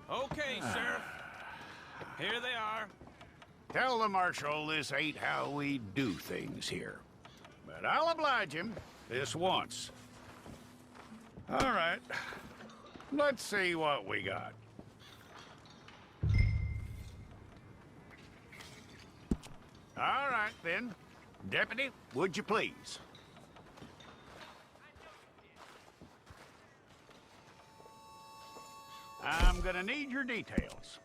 Okay, Sheriff. Here they are. Tell the Marshal this ain't how we do things here. But I'll oblige him this once. All right. Let's see what we got. All right, then. Deputy, would you please? I'm gonna need your details.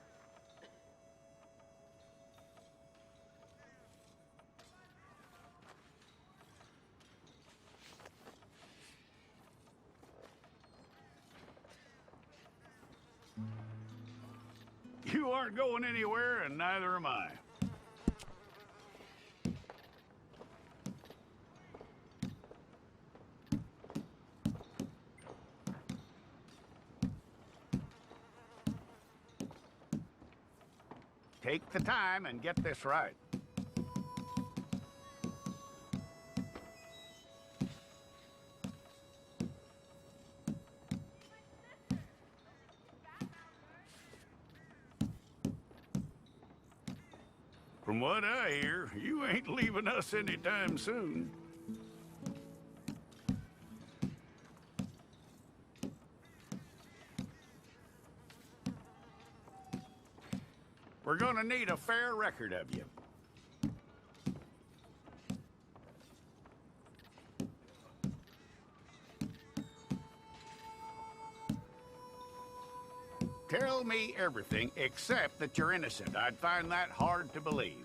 You aren't going anywhere, and neither am I. Take the time and get this right. From what I hear, you ain't leaving us anytime soon. We're gonna need a fair record of you. Tell me everything except that you're innocent. I'd find that hard to believe.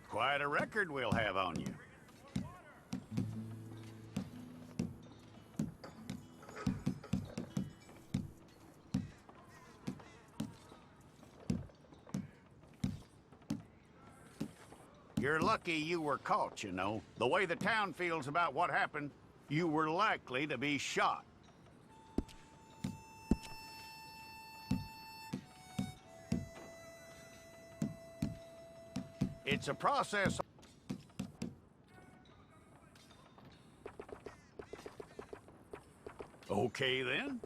Quite a record we'll have on you. You're lucky you were caught, you know. The way the town feels about what happened, you were likely to be shot. It's a process. Okay, then.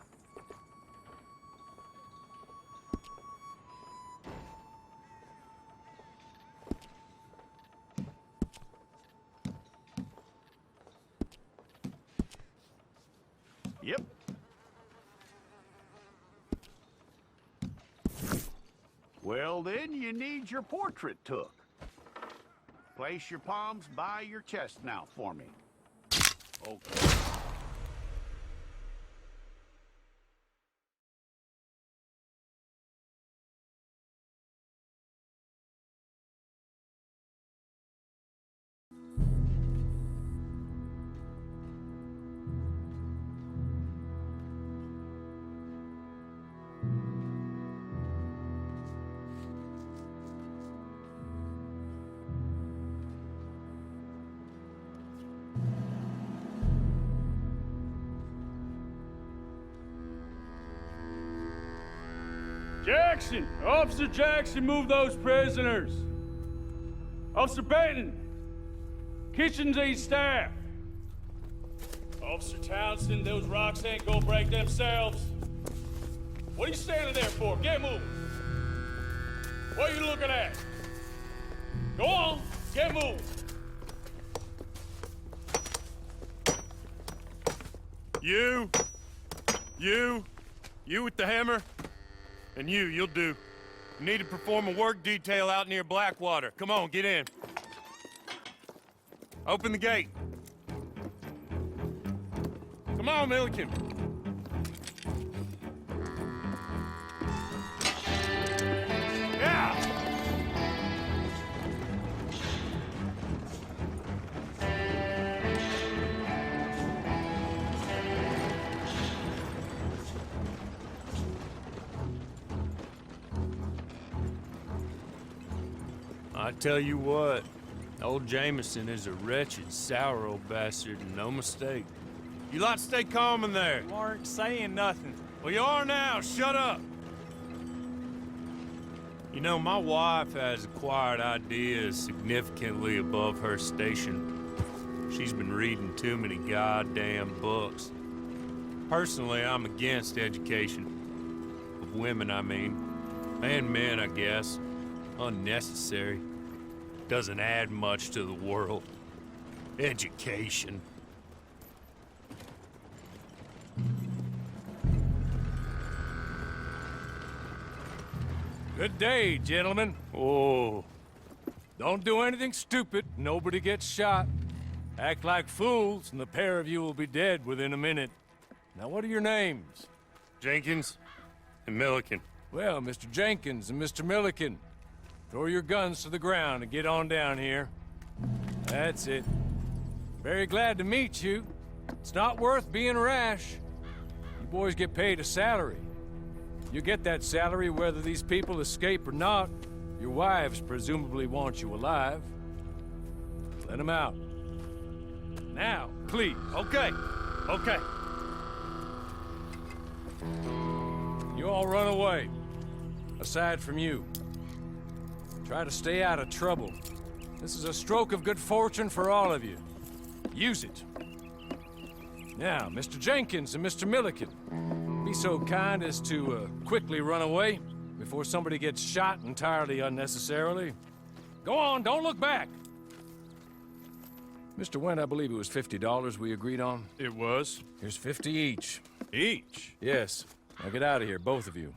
Yep. Well, then you need your portrait took. Place your palms by your chest now for me. Okay. Jackson! Officer Jackson, move those prisoners! Officer Benton! Kitchens these staff! Officer Townsend, those rocks ain't gonna break themselves. What are you standing there for? Get moving! What are you looking at? Go on, get moving! You with the hammer? And you'll do. You need to perform a work detail out near Blackwater. Come on, get in. Open the gate. Come on, Milliken. Yeah! I tell you what, old Jameson is a wretched, sour old bastard, and no mistake. You lot stay calm in there. You aren't saying nothing. Well, you are now. Shut up. You know, my wife has acquired ideas significantly above her station. She's been reading too many goddamn books. Personally, I'm against education. Of women, I mean. And men, I guess. Unnecessary. Doesn't add much to the world. Education. Good day, gentlemen. Oh, Don't do anything stupid. Nobody gets shot. Act like fools, and the pair of you will be dead within a minute. Now, what are your names? Jenkins and Milliken. Well, Mr. Jenkins and Mr. Milliken, throw your guns to the ground and get on down here. That's it. Very glad to meet you. It's not worth being rash. You boys get paid a salary. You get that salary whether these people escape or not. Your wives presumably want you alive. Let them out. Now, please. Okay. You all run away. Aside from you. Try to stay out of trouble. This is a stroke of good fortune for all of you. Use it. Now, Mr. Jenkins and Mr. Milliken, be so kind as to quickly run away before somebody gets shot entirely unnecessarily. Go on, don't look back. Mr. Wendt, I believe it was $50 we agreed on. It was. Here's 50 each. Each? Yes. Now get out of here, both of you.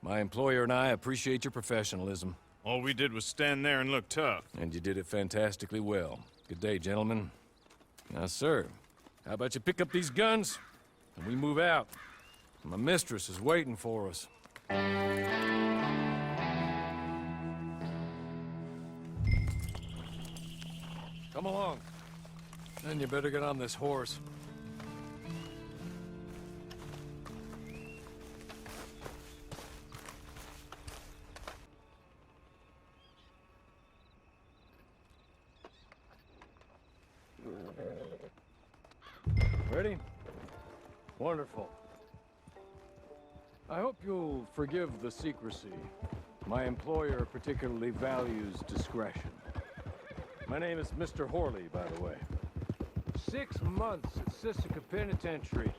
My employer and I appreciate your professionalism. All we did was stand there and look tough. And you did it fantastically well. Good day, gentlemen. Now, sir, how about you pick up these guns and we move out? My mistress is waiting for us. Come along. Then you better get on this horse. Ready? Wonderful. I hope you'll forgive the secrecy. My employer particularly values discretion. My name is Mr. Horley, by the way. 6 months at Sisika Penitentiary,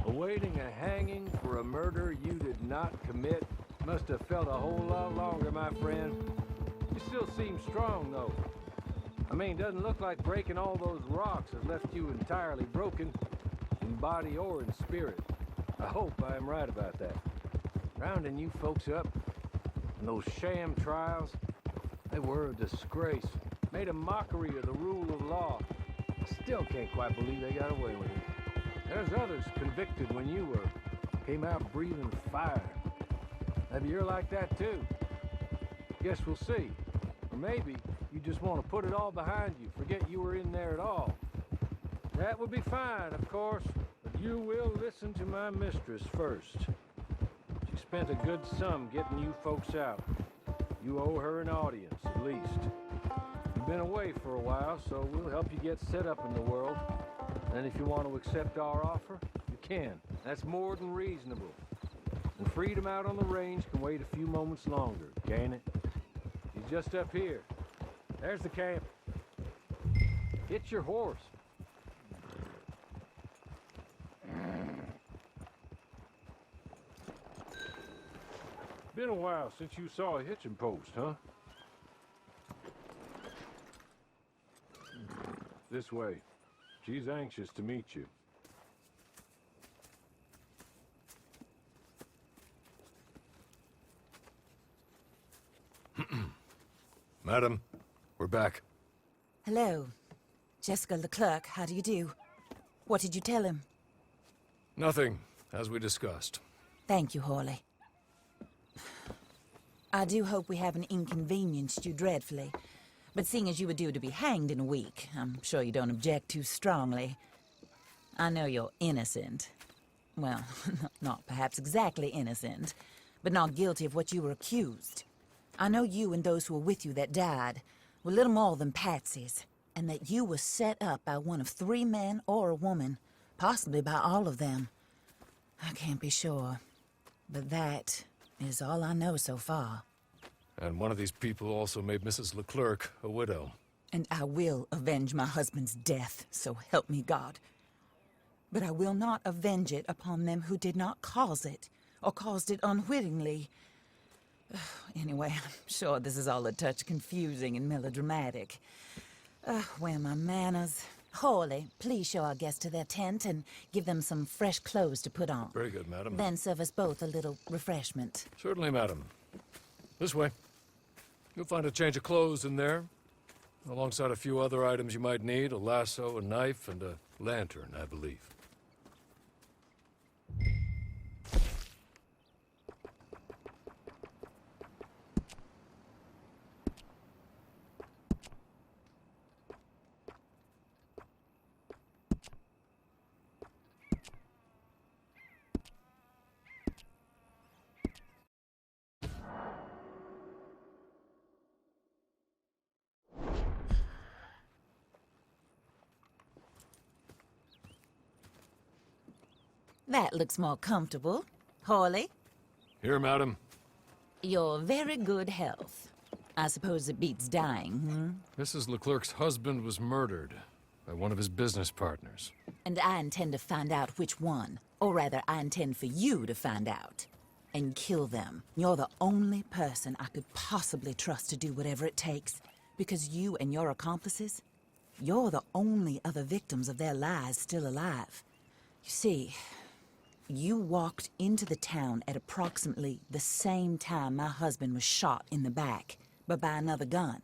awaiting a hanging for a murder you did not commit. Must have felt a whole lot longer, my friend. You still seem strong, though. I mean, doesn't look like breaking all those rocks has left you entirely broken, in body or in spirit. I hope I am right about that. Rounding you folks up, and those sham trials, they were a disgrace. Made a mockery of the rule of law. I still can't quite believe they got away with it. There's others convicted when you were. Came out breathing fire. Maybe you're like that too. Guess we'll see. Or maybe you just want to put it all behind you, forget you were in there at all. That would be fine, of course, but you will listen to my mistress first. She spent a good sum getting you folks out. You owe her an audience, at least. You've been away for a while, so we'll help you get set up in the world. And if you want to accept our offer, you can. That's more than reasonable. And freedom out on the range can wait a few moments longer, can't it? He's just up here. There's the camp. Get your horse. Been a while since you saw a hitching post, huh? This way. She's anxious to meet you. Madam, we're back. Hello. Jessica the clerk, how do you do? What did you tell him? Nothing, as we discussed. Thank you, Horley. I do hope we haven't inconvenienced you dreadfully. But seeing as you were due to be hanged in a week, I'm sure you don't object too strongly. I know you're innocent. Well, not perhaps exactly innocent, but not guilty of what you were accused. I know you and those who were with you that died were little more than patsies, and that you were set up by one of 3 men or a woman, possibly by all of them. I can't be sure. But that is all I know so far. And one of these people also made Mrs. Leclerc a widow. And I will avenge my husband's death, so help me God. But I will not avenge it upon them who did not cause it, or caused it unwittingly. Anyway, I'm sure this is all a touch confusing and melodramatic. Where are my manners? Horley, please show our guests to their tent and give them some fresh clothes to put on. Very good, madam. Then serve us both a little refreshment. Certainly, madam. This way. You'll find a change of clothes in there, alongside a few other items you might need, a lasso, a knife, and a lantern, I believe. That looks more comfortable. Horley, Here, madam. you're very good health. I suppose it beats dying, Mrs. Leclerc's husband was murdered by one of his business partners. And I intend to find out which one. Or rather, I intend for you to find out. And kill them. You're the only person I could possibly trust to do whatever it takes. Because you and your accomplices, you're the only other victims of their lies still alive. You see, you walked into the town at approximately the same time my husband was shot in the back, but by another gun,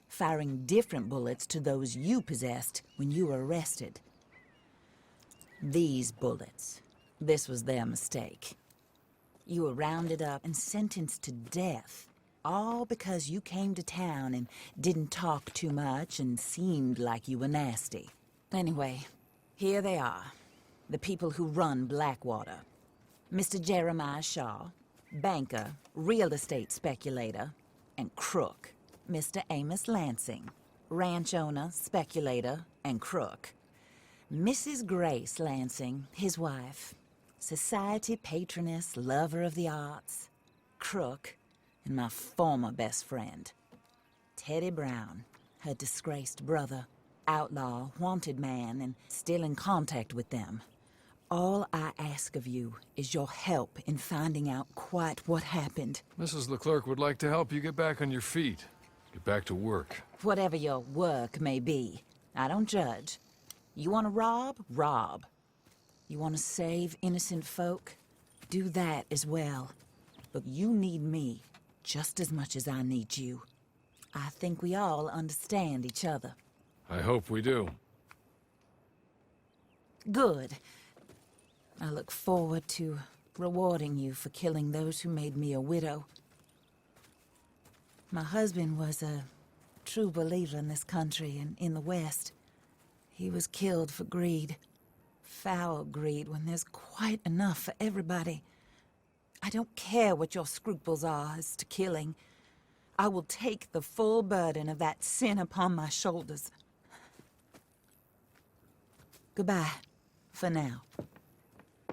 firing different bullets to those you possessed when you were arrested. These bullets, this was their mistake. You were rounded up and sentenced to death, all because you came to town and didn't talk too much and seemed like you were nasty. Anyway, here they are. The people who run Blackwater. Mr. Jeremiah Shaw, banker, real estate speculator, and crook. Mr. Amos Lansing, ranch owner, speculator, and crook. Mrs. Grace Lansing, his wife, society patroness, lover of the arts, crook, and my former best friend. Teddy Brown, her disgraced brother, outlaw, wanted man, and still in contact with them. All I ask of you is your help in finding out quite what happened. Mrs. Leclerc would like to help you get back on your feet. Get back to work. Whatever your work may be, I don't judge. You want to rob? Rob. You want to save innocent folk? Do that as well. But you need me just as much as I need you. I think we all understand each other. I hope we do. Good. I look forward to rewarding you for killing those who made me a widow. My husband was a true believer in this country and in the West. He was killed for greed. Foul greed when there's quite enough for everybody. I don't care what your scruples are as to killing. I will take the full burden of that sin upon my shoulders. Goodbye, for now.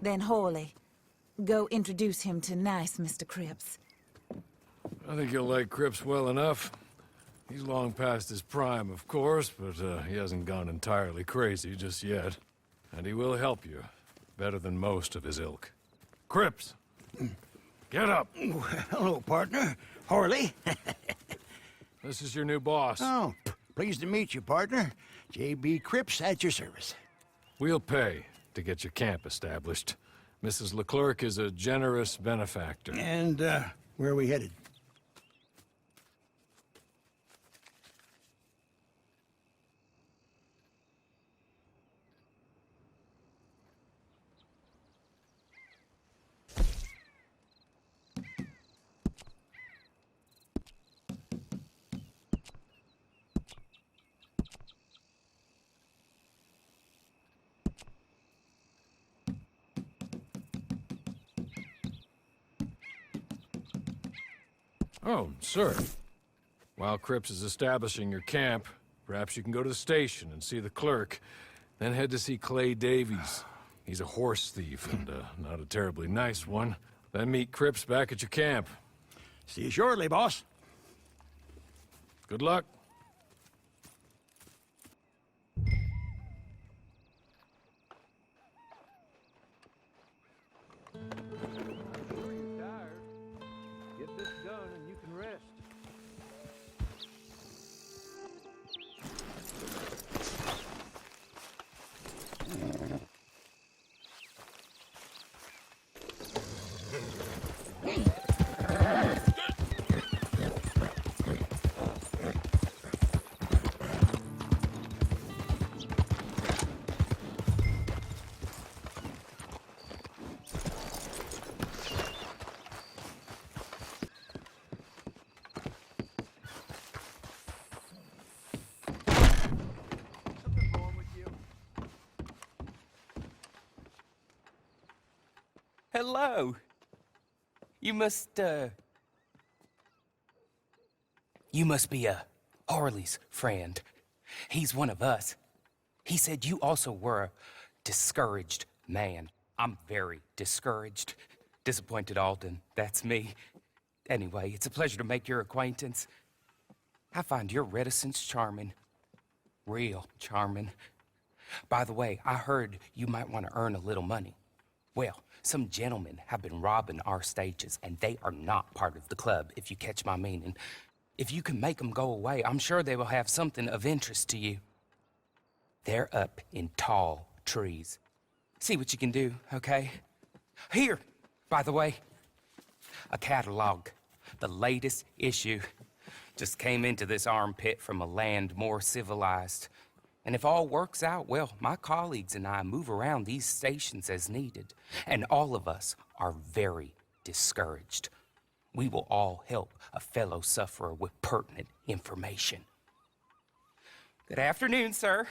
Then Horley, go introduce him to nice Mr. Cripps. I think you'll like Cripps well enough. He's long past his prime, of course, but he hasn't gone entirely crazy just yet. And he will help you, better than most of his ilk. Cripps! Get up! Hello, partner. Horley. This is your new boss. Oh, pleased to meet you, partner. J.B. Cripps at your service. We'll pay to get your camp established. Mrs. Leclerc is a generous benefactor. And, where are we headed? Oh, sir. While Cripps is establishing your camp, perhaps you can go to the station and see the clerk, then head to see Clay Davies. He's a horse thief, and not a terribly nice one. Then meet Cripps back at your camp. See you shortly, boss. Good luck. Get this done and you can rest. Hello. You must be Horley's friend. He's one of us. He said you also were a discouraged man. I'm very discouraged. Disappointed Alden, that's me. Anyway, it's a pleasure to make your acquaintance. I find your reticence charming. Real charming. By the way, I heard you might want to earn a little money. Well, some gentlemen have been robbing our stages, and they are not part of the club, if you catch my meaning. If you can make them go away, I'm sure they will have something of interest to you. They're up in tall trees. See what you can do, okay? Here, by the way, a catalog. The latest issue. Just came into this armpit from a land more civilized. And if all works out, well, my colleagues and I move around these stations as needed. And all of us are very discouraged. We will all help a fellow sufferer with pertinent information. Good afternoon, sir.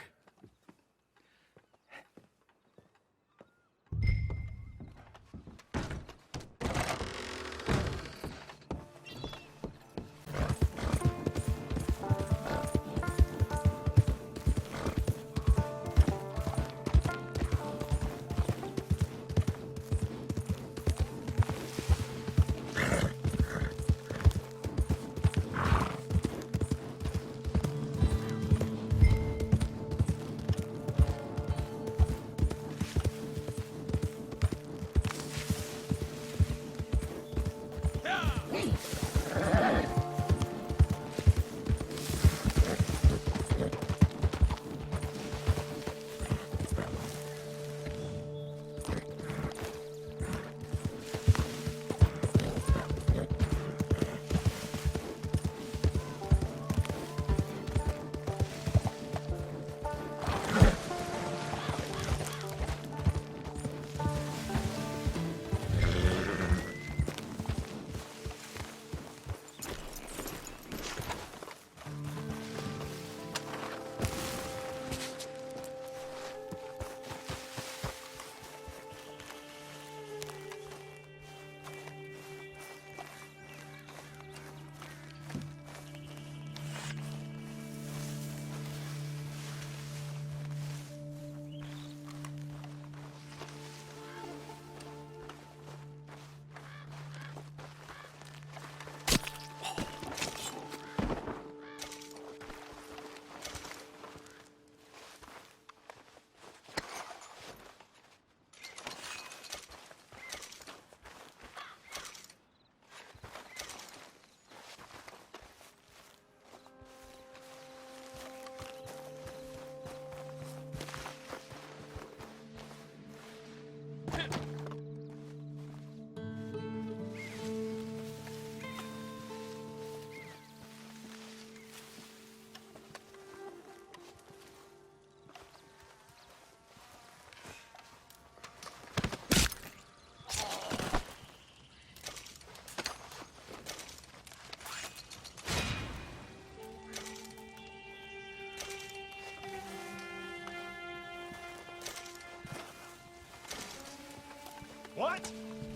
What?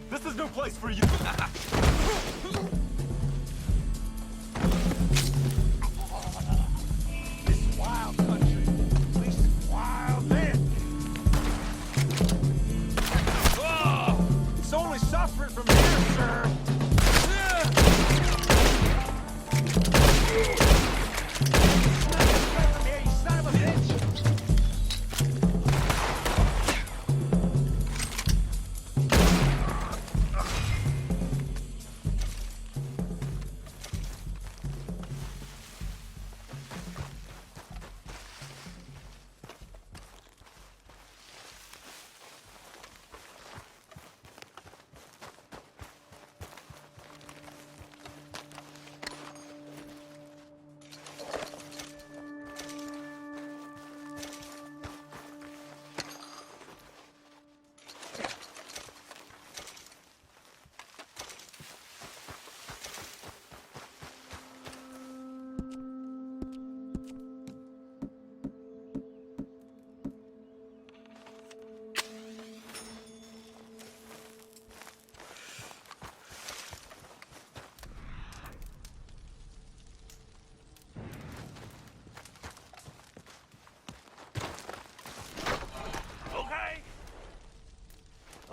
This is no place for you. This is wild country. This is wild men.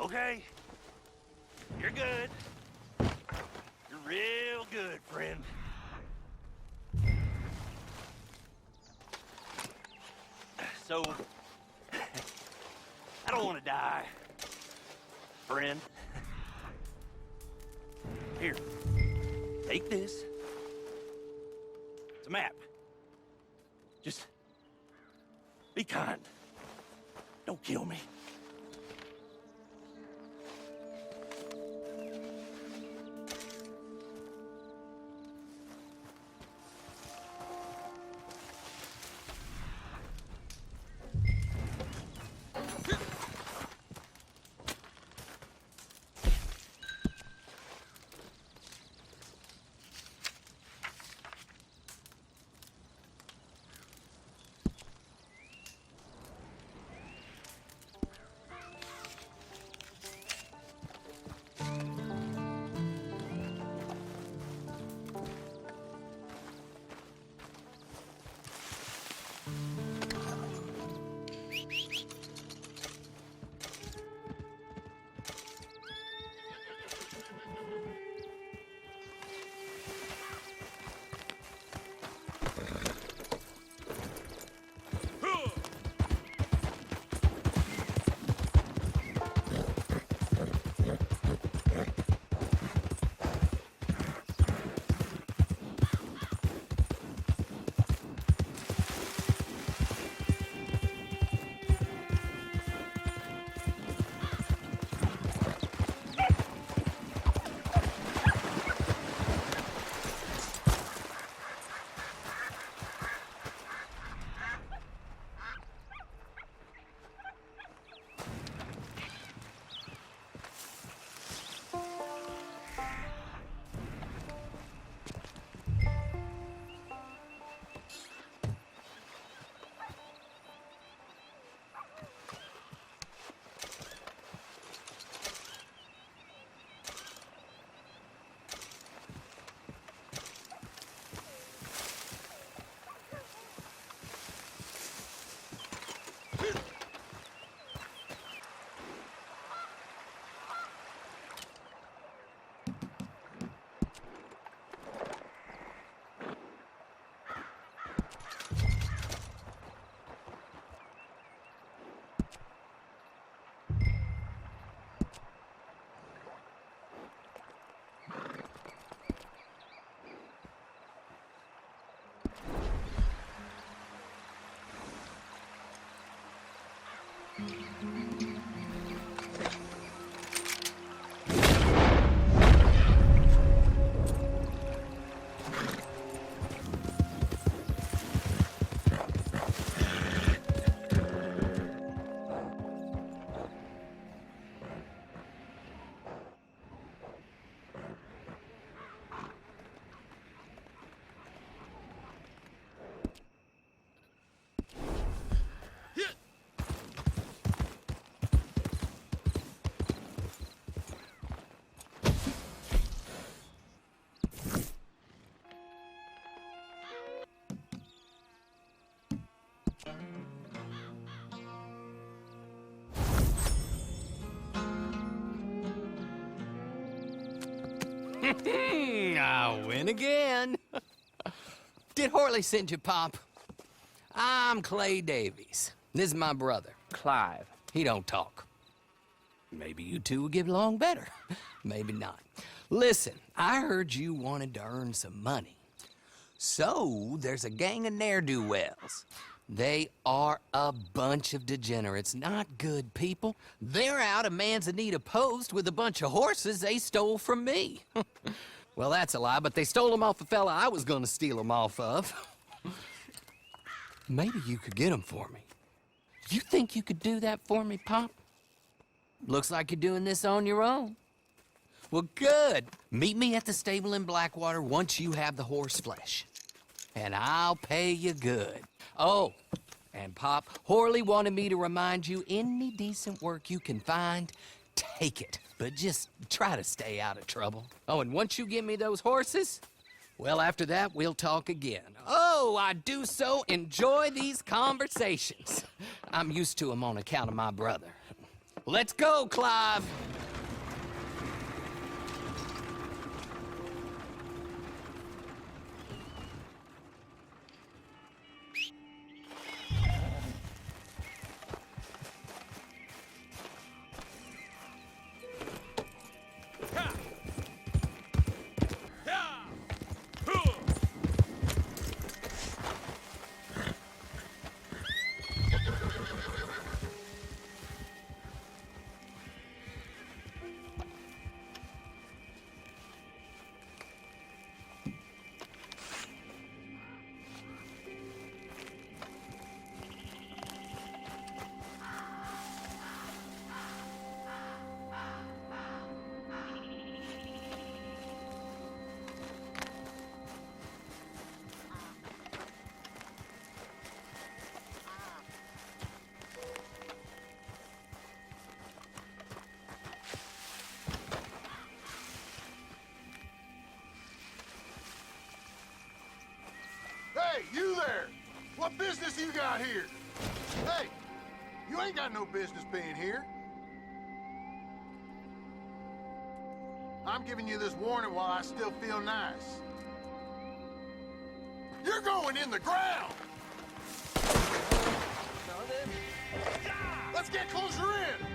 Okay. You're good. You're real good, friend. So, I don't want to die, friend. Here, take this. It's a map. Just be kind. Don't kill me. I win again. Did Horley send you, Pop? I'm Clay Davies. This is my brother, Clive. He don't talk. Maybe you two will get along better. Maybe not. Listen, I heard you wanted to earn some money. So, there's a gang of ne'er-do-wells. They are a bunch of degenerates, not good people. They're out of Manzanita Post with a bunch of horses they stole from me. Well, that's a lie, but they stole them off a fella I was gonna steal them off of. Maybe you could get them for me. You think you could do that for me, Pop? Looks like you're doing this on your own. Well, good. Meet me at the stable in Blackwater once you have the horse flesh. And I'll pay you good. Oh, and Pop, Horley wanted me to remind you, any decent work you can find, take it. But just try to stay out of trouble. Oh, and once you give me those horses, well, after that, we'll talk again. Oh, I do so enjoy these conversations. I'm used to them on account of my brother. Let's go, Clive. Hey, you there! What business you got here? Hey, you ain't got no business being here. I'm giving you this warning while I still feel nice. You're going in the ground! Let's get closer in!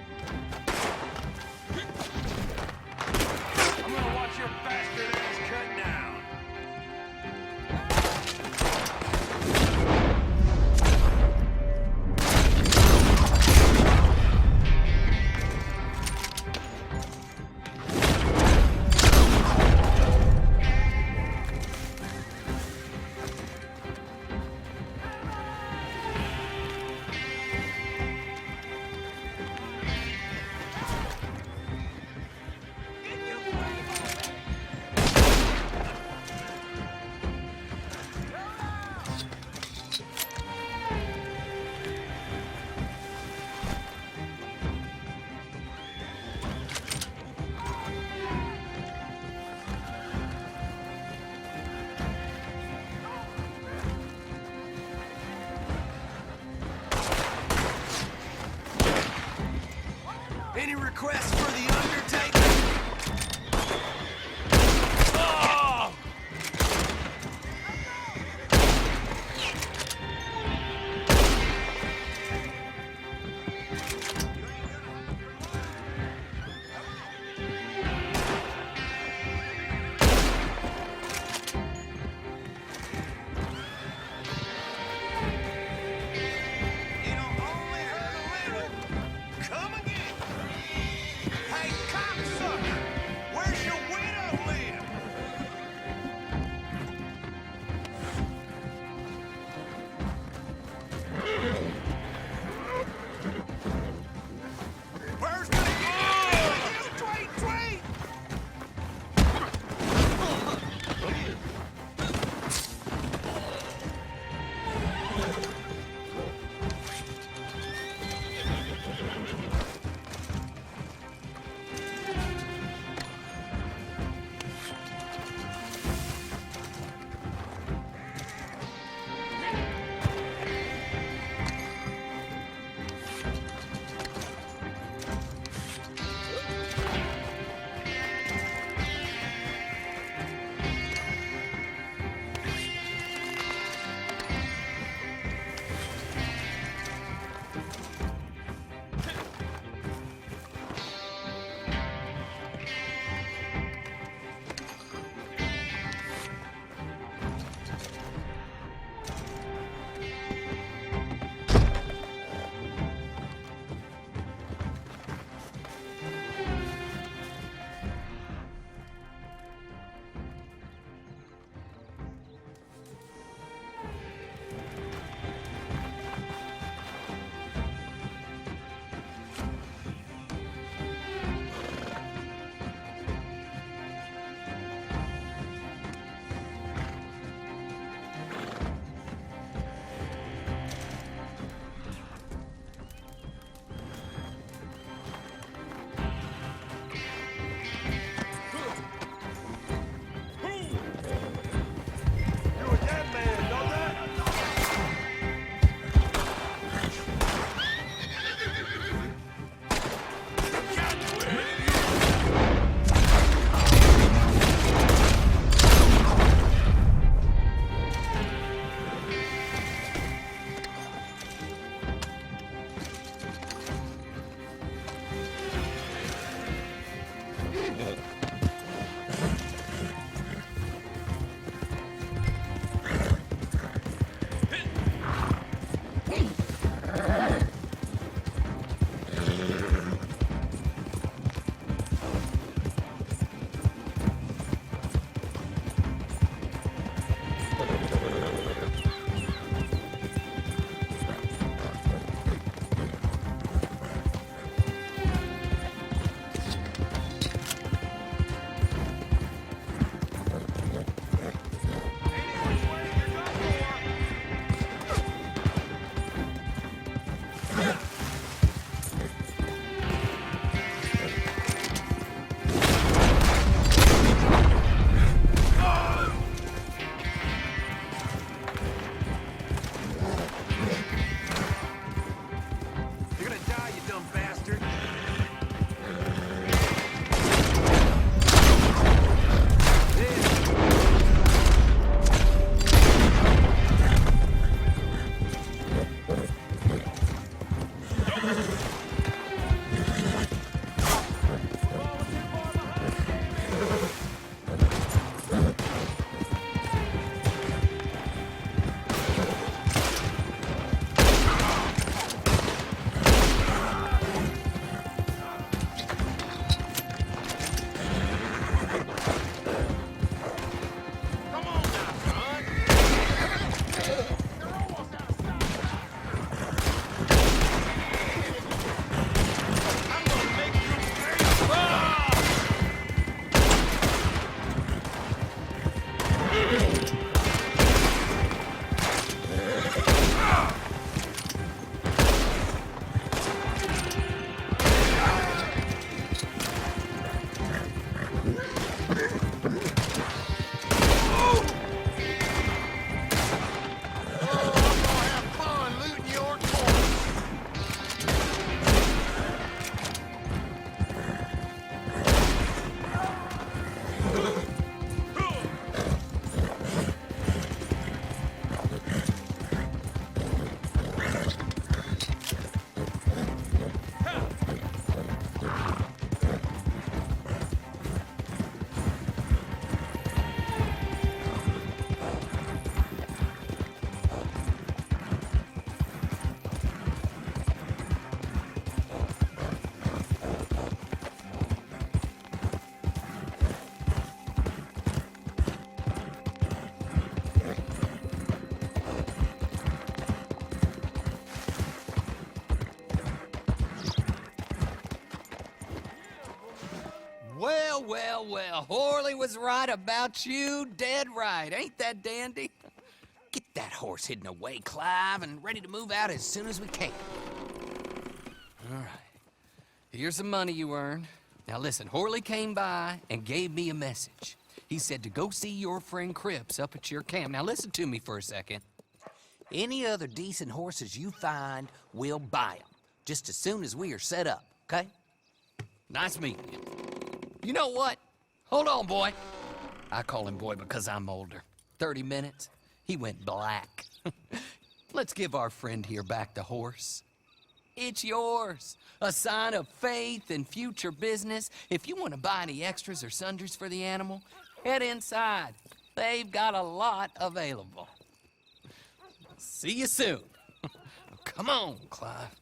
I'm gonna watch your bastard ass cut down. Any requests for the Undertaker? Oh! It'll only hurt a little. Come again. Hey, cops! Well, well, well. Horley was right about you, dead right. Ain't that dandy? Get that horse hidden away, Clive, and ready to move out as soon as we can. All right. Here's the money you earned. Now listen, Horley came by and gave me a message. He said to go see your friend Cripps up at your camp. Now listen to me for a second. Any other decent horses you find, we'll buy them. Just as soon as we are set up, okay? Nice meeting you. You know what? Hold on, boy. I call him boy because I'm older. 30 minutes, he went black. Let's give our friend here back the horse. It's yours. A sign of faith and future business. If you want to buy any extras or sundries for the animal, head inside. They've got a lot available. See you soon. Come on, Clive.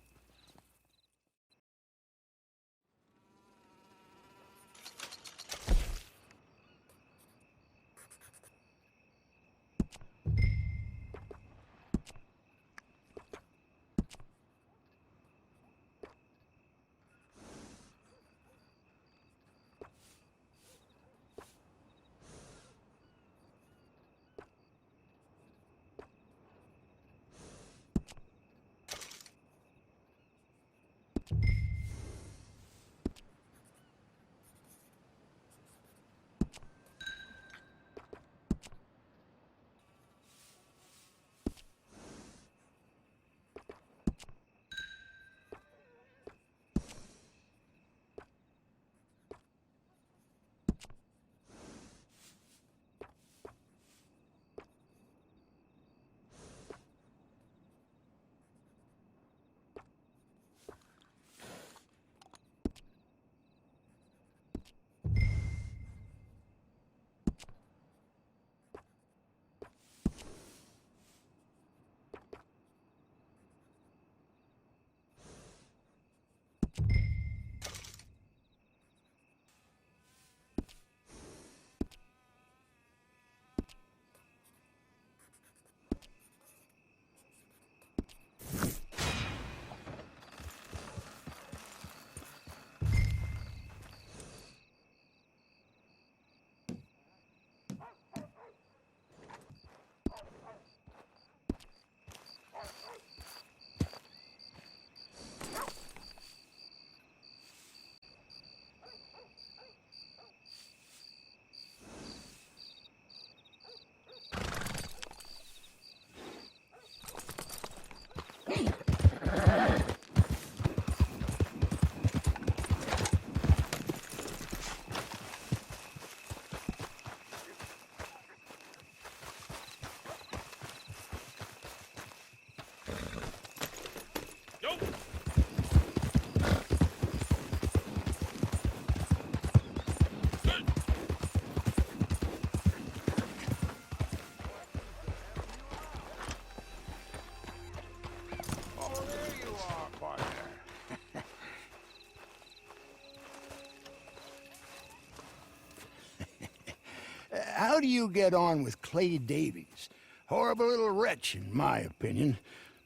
How do you get on with Clay Davies? Horrible little wretch, in my opinion.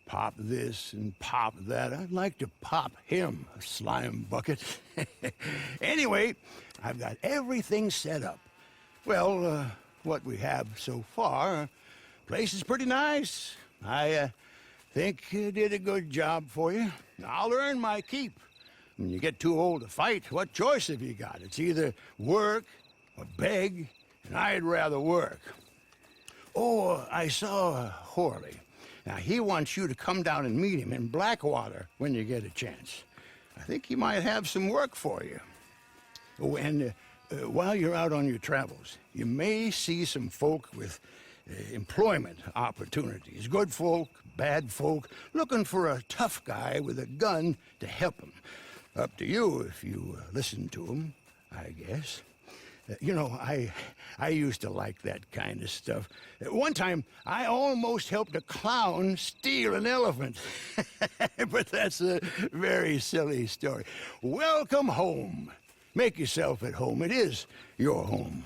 Pop this and pop that. I'd like to pop him, a slime bucket. Anyway, I've got everything set up. Well, what we have so far, place is pretty nice. I think you did a good job for you. I'll earn my keep. When you get too old to fight, what choice have you got? It's either work or beg, and I'd rather work. Oh, I saw Horley. Now, he wants you to come down and meet him in Blackwater when you get a chance. I think he might have some work for you. Oh, and while you're out on your travels, you may see some folk with employment opportunities. Good folk, bad folk, looking for a tough guy with a gun to help them. Up to you if you listen to them, I guess. You know, I used to like that kind of stuff. One time, I almost helped a clown steal an elephant. But that's a very silly story. Welcome home. Make yourself at home. It is your home.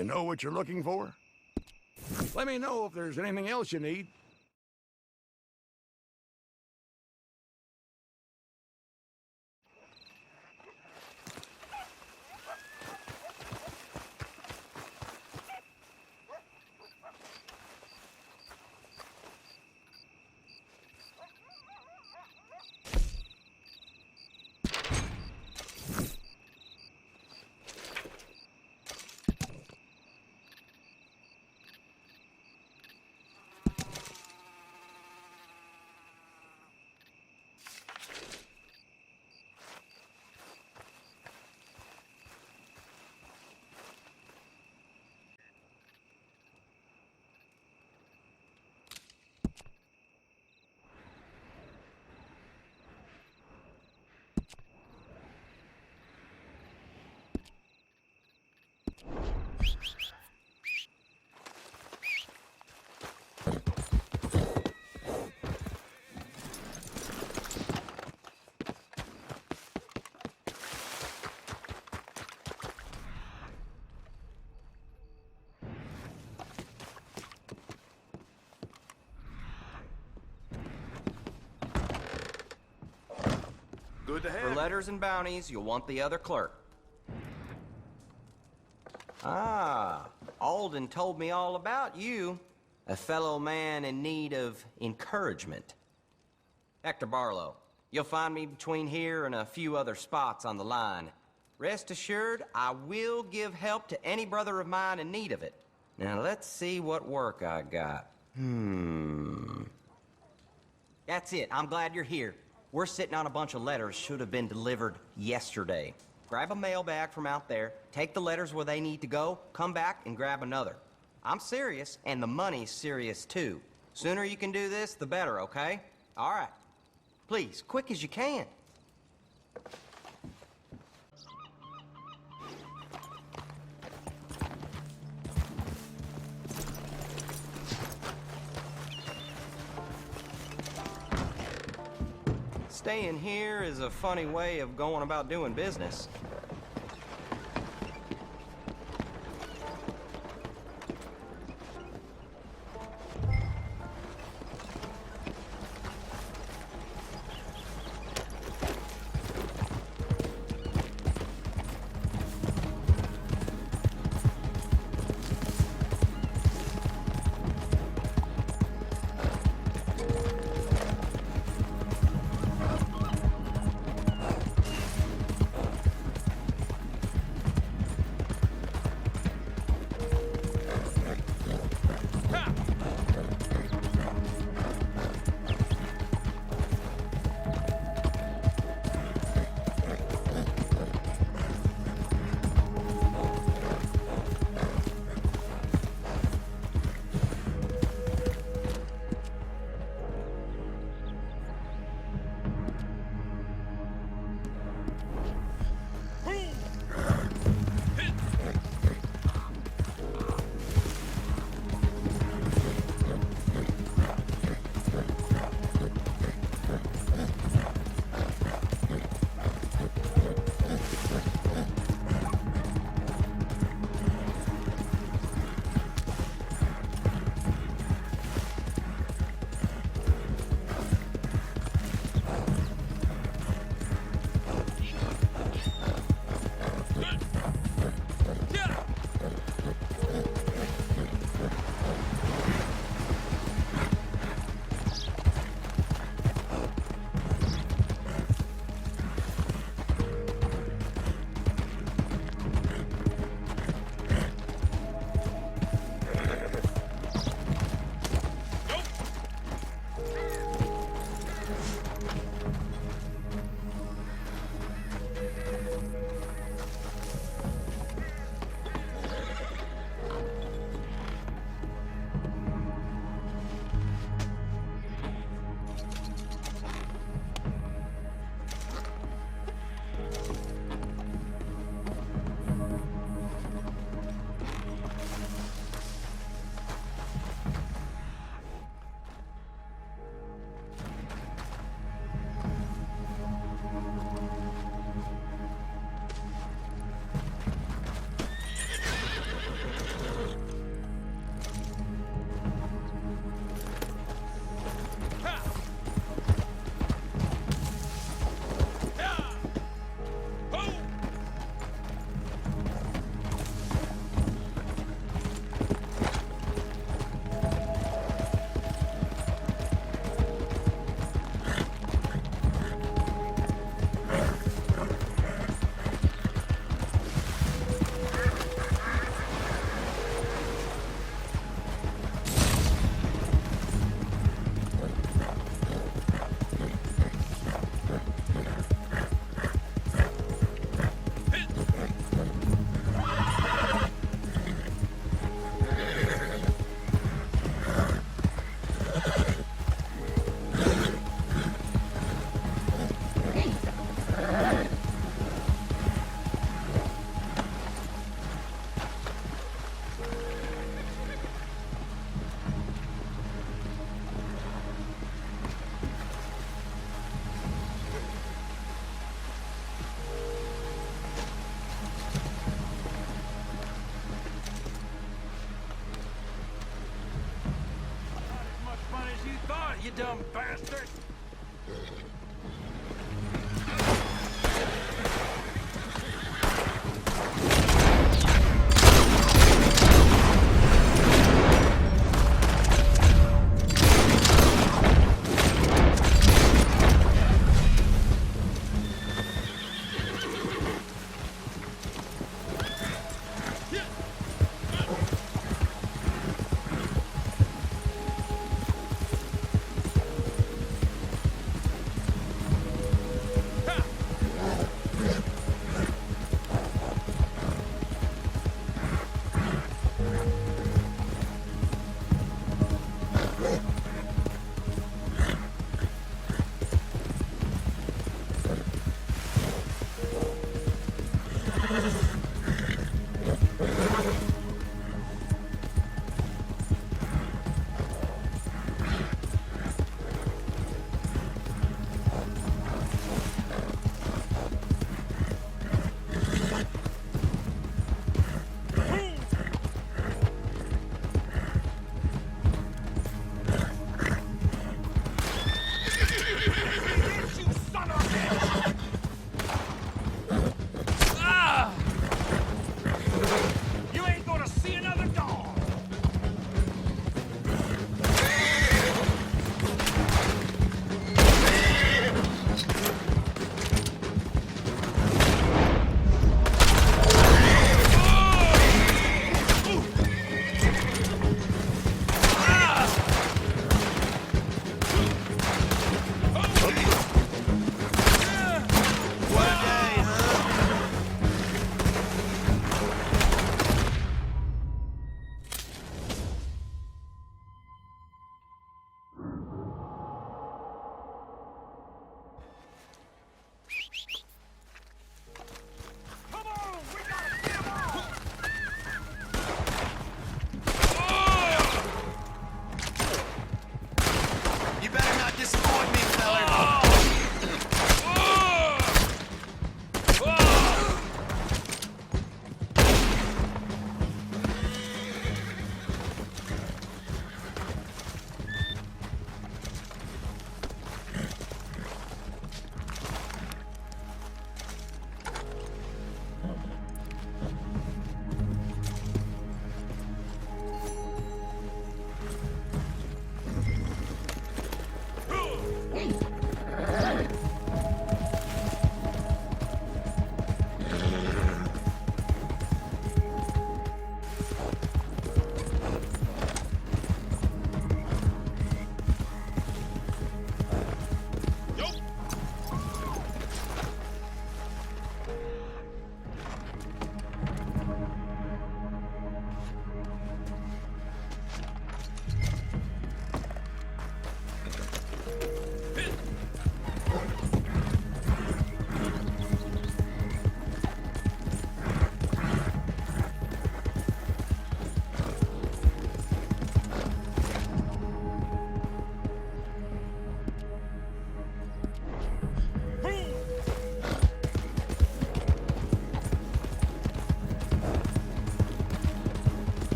You know what you're looking for? Let me know if there's anything else you need. Good to have. For letters and bounties, you'll want the other clerk. Ah, Alden told me all about you. A fellow man in need of encouragement. Hector Barlow, you'll find me between here and a few other spots on the line. Rest assured, I will give help to any brother of mine in need of it. Now, let's see what work I got. That's it. I'm glad you're here. We're sitting on a bunch of letters should have been delivered yesterday. Grab a mailbag from out there, take the letters where they need to go, come back and grab another. I'm serious, and the money's serious too. Sooner you can do this, the better, okay? All right. Please, quick as you can. Staying here is a funny way of going about doing business. you dumb bastard!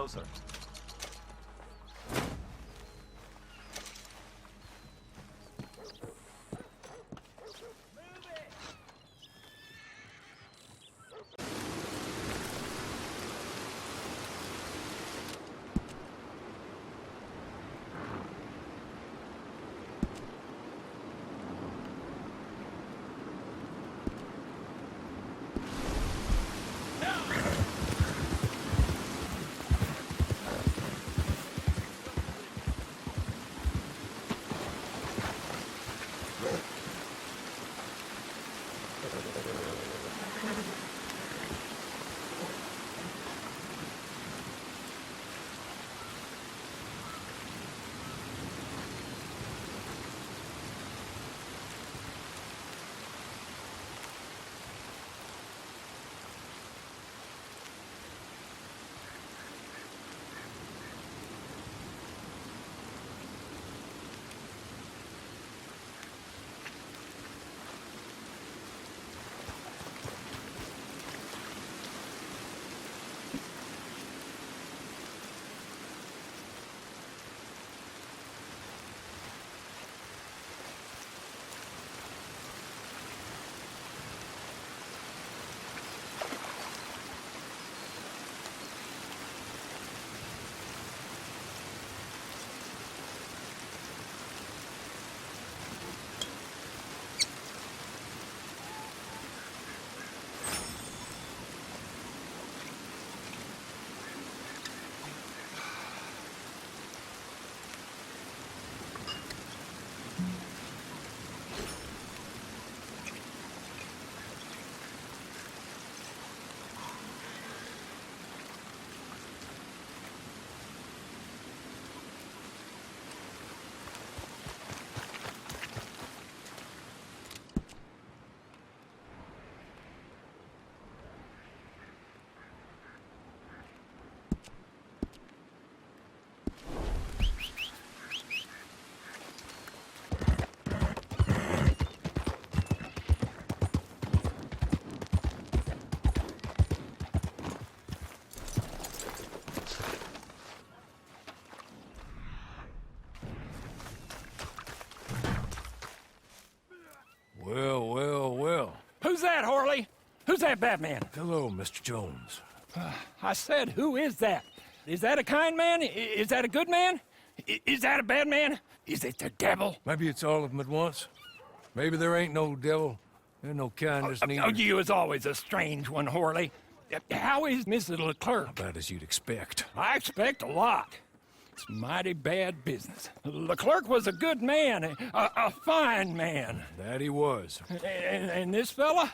Hello, sir. Well, well, well. Who's that, Horley? Who's that Batman? Hello, Mr. Jones. I said, who is that? Is that a kind man? Is that a good man? Is that a bad man? Is it the devil? Maybe it's all of them at once. Maybe there ain't no devil. There's no kindness neither. Oh, you is always a strange one, Horley. How is Mrs. Leclerc? About as you'd expect. I expect a lot. It's mighty bad business. Leclerc was a good man, a fine man. That he was. And this fella?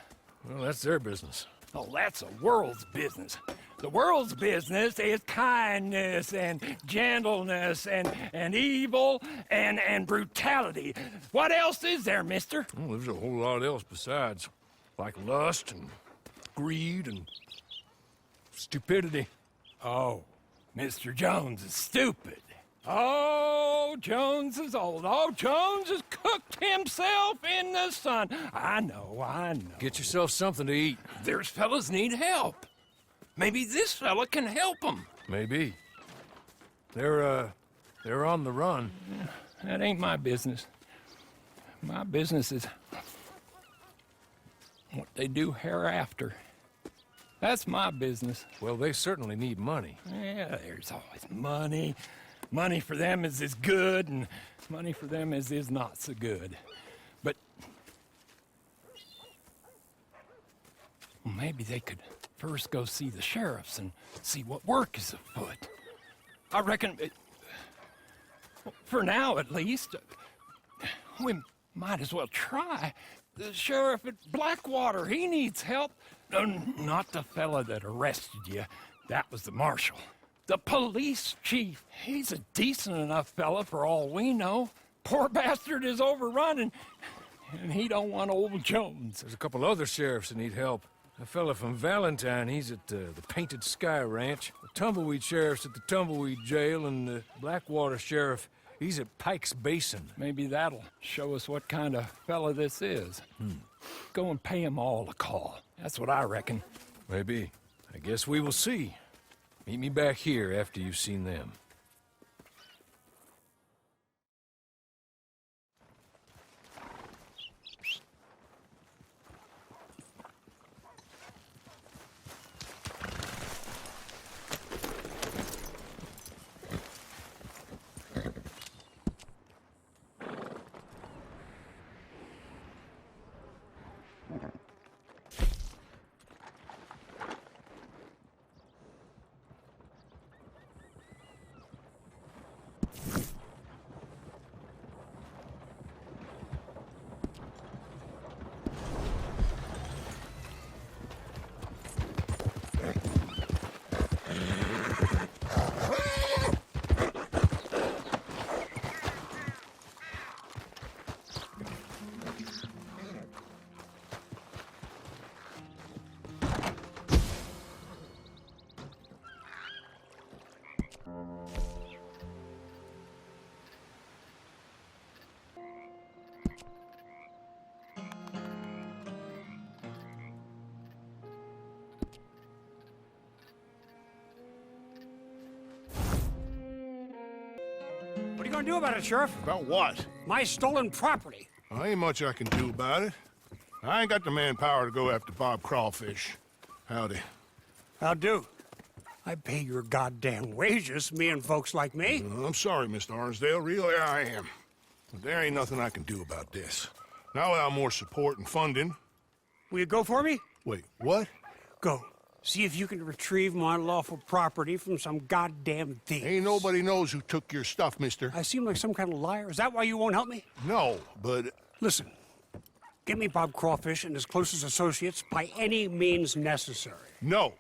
Well, that's their business. Oh, that's the world's business. The world's business is kindness and gentleness and evil and brutality. What else is there, mister? Well, there's a whole lot else besides. Like lust and greed and stupidity. Oh, Mr. Jones is stupid. Oh, Jones is old. Oh, Jones has cooked himself in the sun. I know. Get yourself something to eat. There's fellas need help. Maybe this fella can help them. Maybe. They're on the run. That ain't my business. My business is what they do hereafter. That's my business. Well, they certainly need money. Yeah, there's always money. Money for them is good, and money for them is not so good. But well, maybe they could first go see the sheriffs and see what work is afoot. I reckon, for now at least, we might as well try. The sheriff at Blackwater, he needs help. Not the fella that arrested you. That was the marshal. The police chief, he's a decent enough fella for all we know. Poor bastard is overrun, and he don't want old Jones. There's a couple other sheriffs that need help. A fella from Valentine, he's at the Painted Sky Ranch. The Tumbleweed sheriff's at the Tumbleweed Jail, and the Blackwater sheriff, he's at Pike's Basin. Maybe that'll show us what kind of fella this is. Go and pay them all a call. That's what I reckon. Maybe. I guess we will see. Meet me back here after you've seen them. What are you gonna do about it, Sheriff? About what? My stolen property. Well, ain't much I can do about it. I ain't got the manpower to go after Bob Crawfish. Howdy. How do? I pay your goddamn wages, me and folks like me. I'm sorry, Mr. Arnsdale. Really, I am. But there ain't nothing I can do about this. Not without more support and funding. Will you go for me? Wait, what? Go. See if you can retrieve my lawful property from some goddamn thief. Ain't nobody knows who took your stuff, mister. I seem like some kind of liar. Is that why you won't help me? No, but... Listen. Get me Bob Crawfish and his closest associates by any means necessary. No.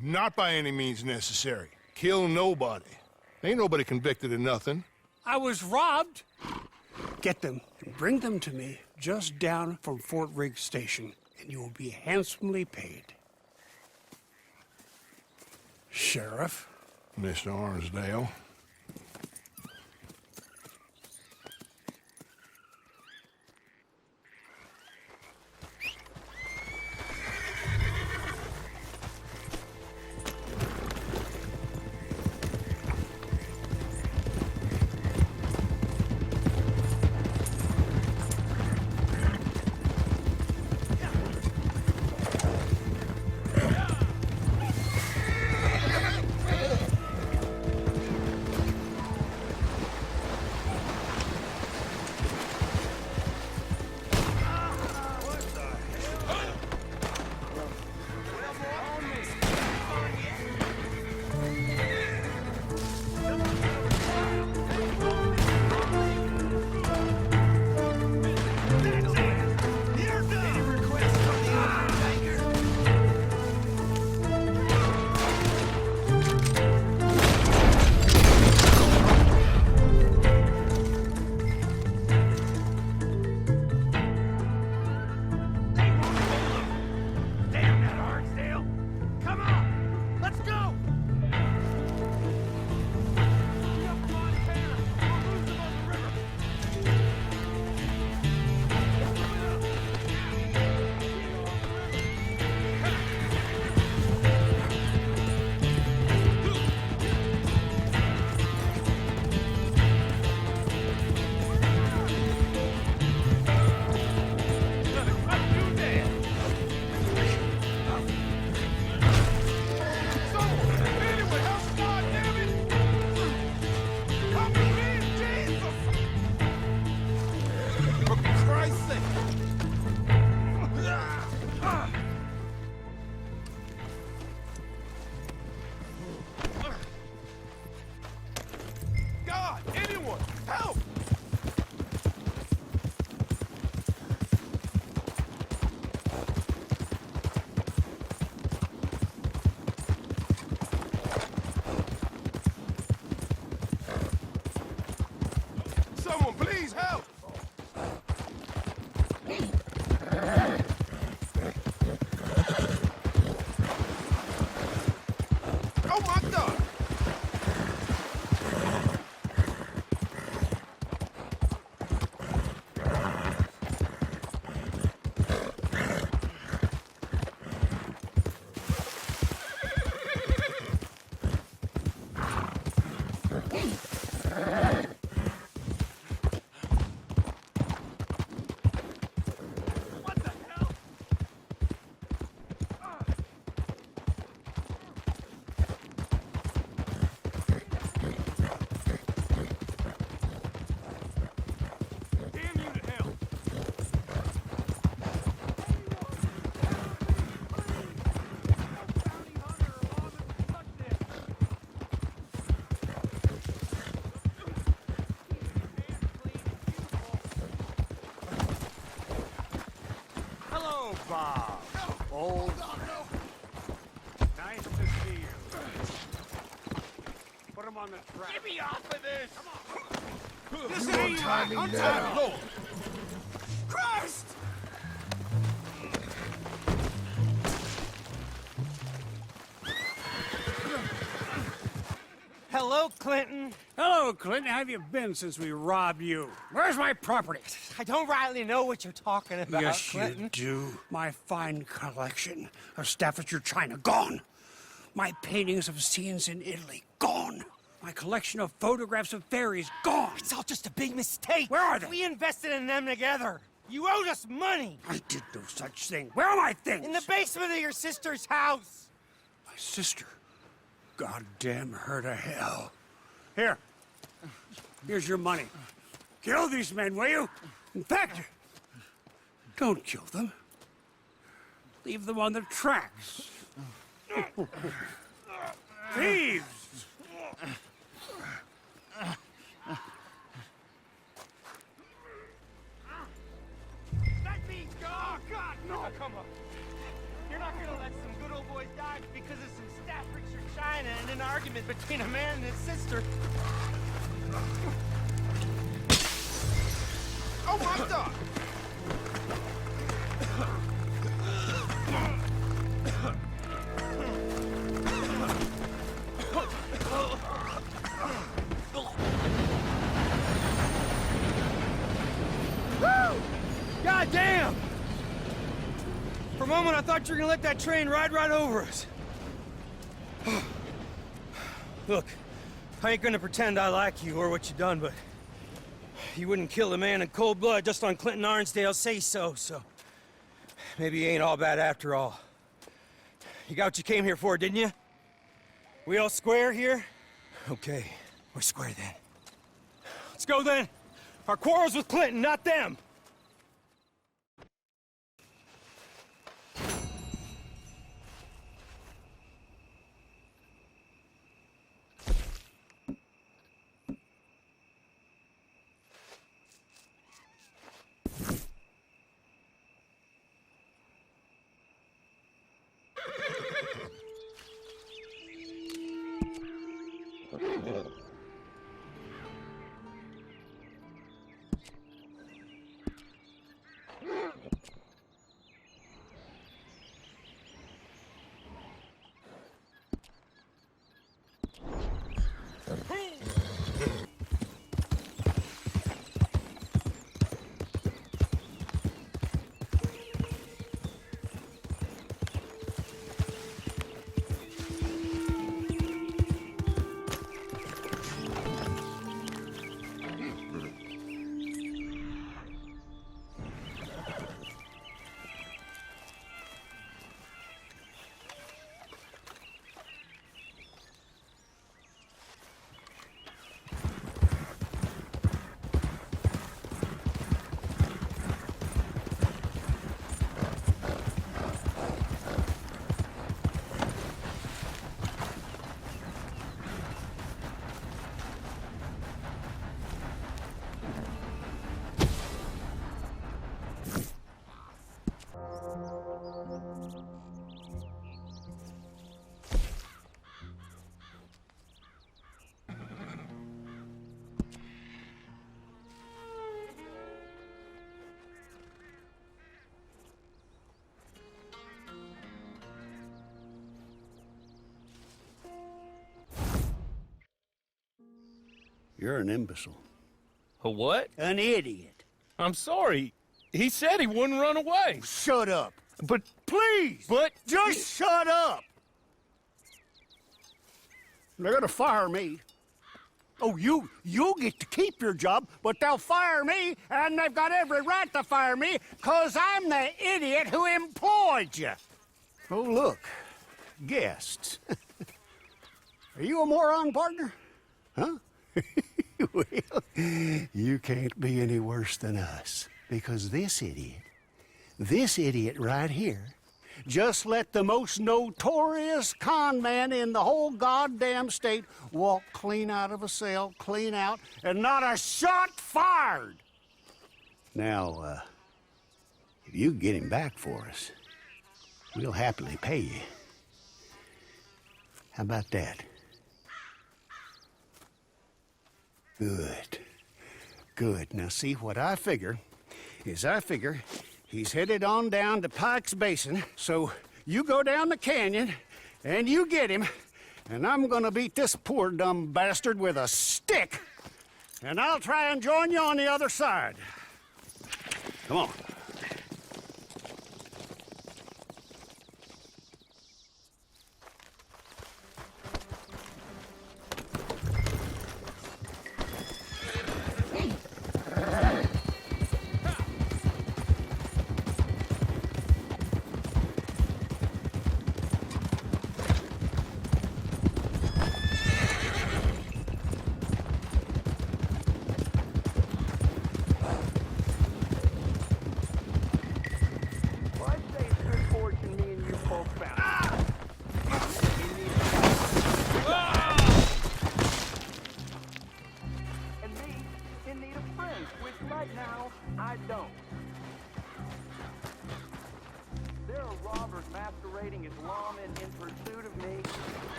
Not by any means necessary. Kill nobody. Ain't nobody convicted of nothing. I was robbed. Get them and bring them to me just down from Fort Riggs Station, and you will be handsomely paid. Sheriff? Mr. Arnsdale. Hello, Bob. Old friend. Nice to see you. Put him on the track. Get me off of this! Come on! Listen to you, Untitled Lord. Christ! Hello, Clinton. Hello, Clinton. How have you been since we robbed you? Where's my property? I don't rightly know what you're talking about, Yes, Clinton. you do. My fine collection of Staffordshire china, gone. My paintings of scenes in Italy, gone. My collection of photographs of fairies, gone. It's all just a big mistake. Where are they? We invested in them together. You owed us money. I did no such thing. Where are my things? In the basement of your sister's house. My sister. Goddamn her to hell. Here. Here's your money. Kill these men, will you? In fact, don't kill them. Leave them on the tracks. Thieves! Let me go! Oh, God, no! Come on. You're not gonna let some good old boys die because of some Staffordshire china and an argument between a man and his sister. Oh, my God! Woo! God damn! For a moment, I thought you were gonna let that train ride right over us. Look, I ain't gonna pretend I like you or what you done, but you wouldn't kill a man in cold blood just on Clinton Arnsdale's say-so, so maybe you ain't all bad after all. You got what you came here for, didn't you? We all square here? Okay, we're square then. Let's go then. Our quarrel's with Clinton, not them. You're an imbecile. A what? An idiot. I'm sorry. He said he wouldn't run away. Shut up. But Please! But just shut up! They're gonna fire me. Oh, you'll get to keep your job, but they'll fire me, and they've got every right to fire me, 'cause I'm the idiot who employed you. Oh, look. Guests. Are you a moron, partner? Huh? Well, you can't be any worse than us, because this idiot right here, just let the most notorious con man in the whole goddamn state walk clean out of a cell, clean out, and not a shot fired. Now, If you get him back for us, we'll happily pay you. How about that? Good. Good. Now, see, what I figure is he's headed on down to Pike's Basin, so you go down the canyon and you get him, and I'm gonna beat this poor dumb bastard with a stick, and I'll try and join you on the other side. Come on.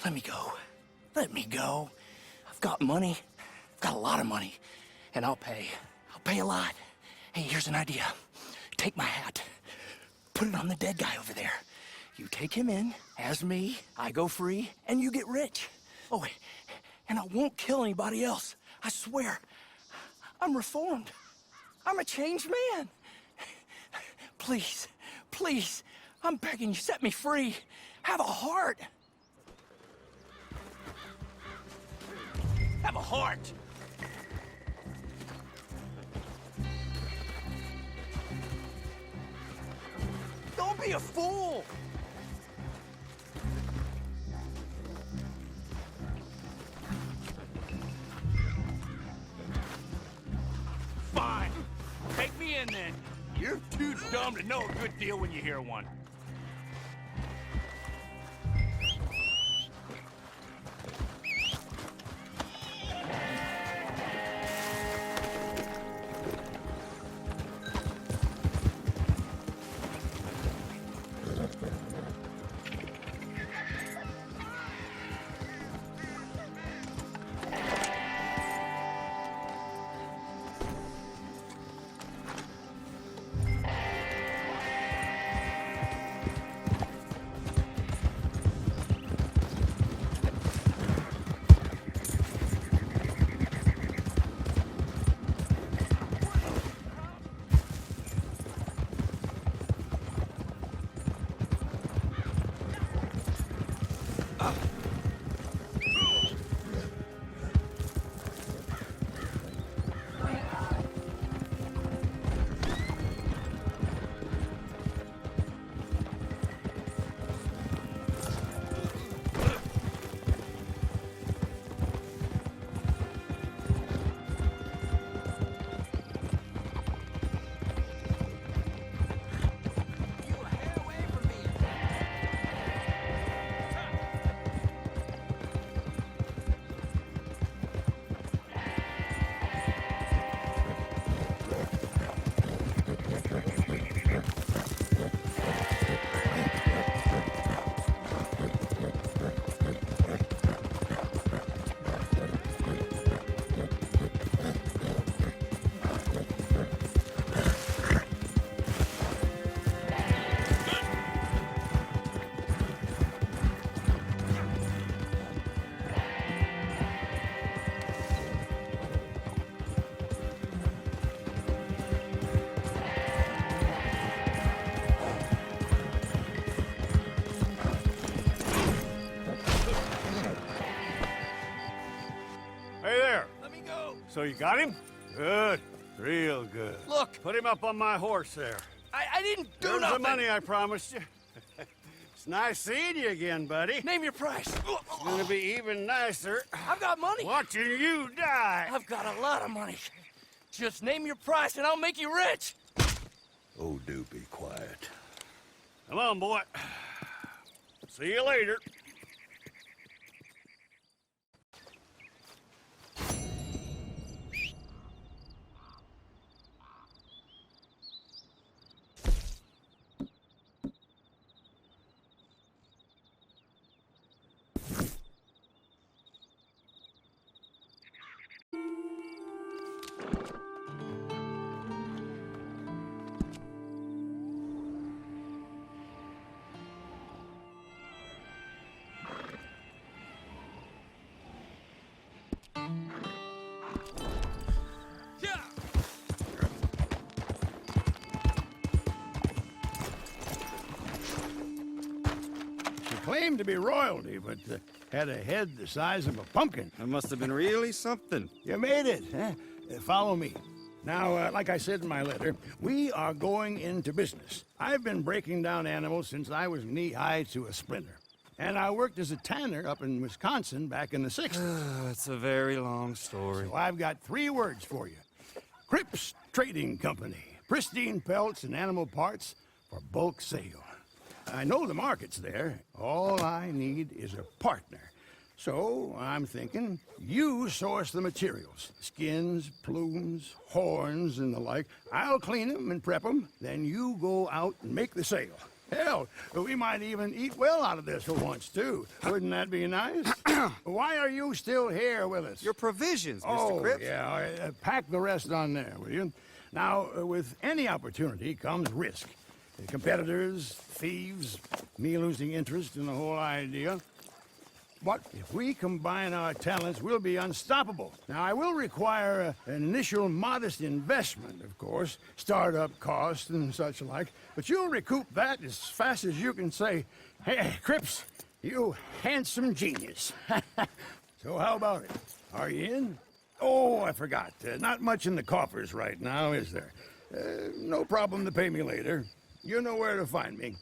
Let me go. Let me go. I've got money. I've got a lot of money. And I'll pay. I'll pay a lot. Hey, here's an idea. Take my hat. Put it on the dead guy over there. You take him in, as me, I go free, and you get rich. Oh, and I won't kill anybody else. I swear. I'm reformed. I'm a changed man. Please, please, I'm begging you, set me free. Have a heart. Have a heart. Don't be a fool. Fine. Take me in then. You're too dumb to know a good deal when you hear one. So you got him? Good. Real good. Look. Put him up on my horse there. I didn't do There's nothing. the money I promised you. It's nice seeing you again, buddy. Name your price. It's gonna be even nicer. I've got money. Watching you die. I've got a lot of money. Just name your price and I'll make you rich. Oh, do be quiet. Come on, boy. See you later. Claimed to be royalty, but had a head the size of a pumpkin. That must have been really something. You made it, huh? Follow me. Now, like I said in my letter, we are going into business. I've been breaking down animals since I was knee-high to a splinter. And I worked as a tanner up in Wisconsin back in the 60s. It's a very long story. So I've got 3 words for you. Cripps Trading Company. Pristine pelts and animal parts for bulk sale. I know the market's there. All I need is a partner. So I'm thinking you source the materials. Skins, plumes, horns, and the like. I'll clean them and prep them. Then you go out and make the sale. Hell, we might even eat well out of this for once, too. Wouldn't that be nice? Why are you still here with us? Your provisions, Mr. Oh, Cripps. yeah. All right, pack the rest on there, will you? Now, with any opportunity comes risk. The competitors, thieves, me losing interest in the whole idea. But if we combine our talents, we'll be unstoppable. Now, I will require an initial modest investment, of course, startup costs and such like, but you'll recoup that as fast as you can say, "Hey, Cripps, you handsome genius." So how about it? Are you in? Oh, I forgot. Not much in the coffers right now, is there? No problem to pay me later. You know where to find me.